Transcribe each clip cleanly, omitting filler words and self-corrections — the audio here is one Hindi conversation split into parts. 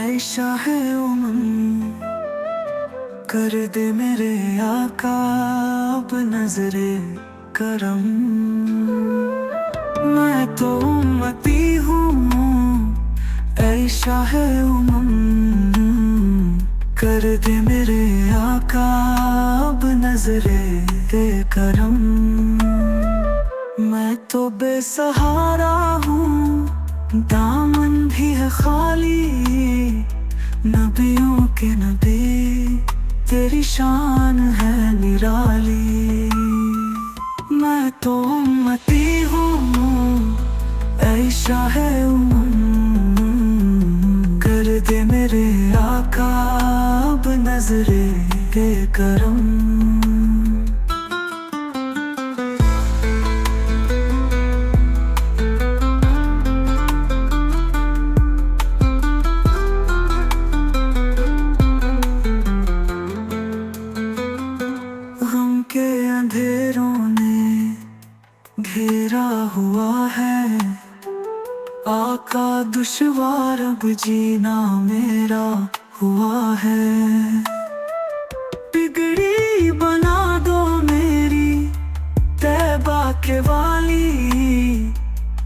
ऐशा है उमंग, कर दे मेरे आका अब नजरे करम। मैं तो उम्मती हूँ, ऐशा है उमंग, कर दे मेरे आका अब नजरे करम। मैं तो बेसहारा हूँ, दामन भी है खाली, नबियों के नबी तेरी शान है निराली। मैं तो उम्मती हूँ, ऐशा है उमंग, कर दे मेरे आका अब नजरे करम। गम के अंधेरों ने घेरा हुआ है, आका दुश्वार अब जीना मेरा हुआ है। बिगड़ी बना दो मेरी तैबा के वाली,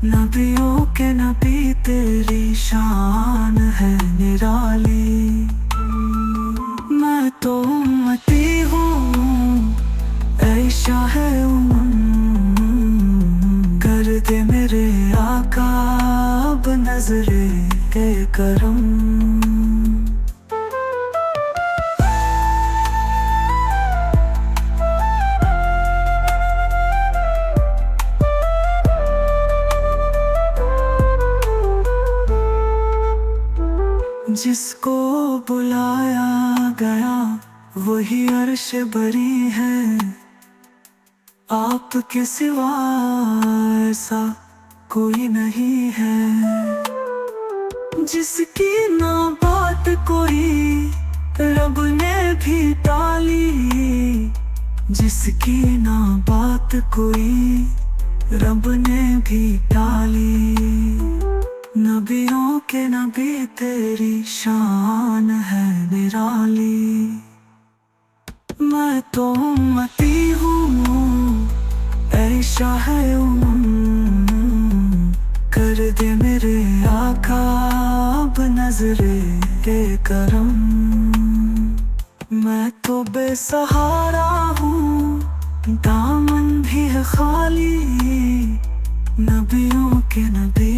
नबियों के नबी तेरी शान है निराली। मैं तो उम्मती हूँ, ऐशा है उमंग, कर दे मेरे आका अब नजरे करम। जिसको बुलाया गया वही अर्श बरी है, आपके सिवा ऐसा कोई नहीं है। जिसकी ना बात कोई रब ने भी टाली, जिसकी ना बात कोई रब ने भी टाली। नबियों के नबी तेरी शान है निराली। मैं तो उम्मती हूँ, ऐशा है उमंग, कर दे मेरे आका अब नजरे करम। मैं तो बेसहारा हूँ, दामन भी है खाली, नबियों के नबी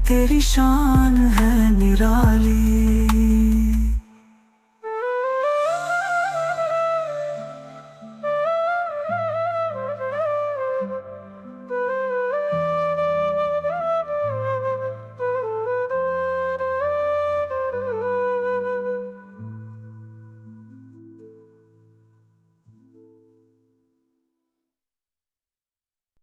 तेरी शान है निराली।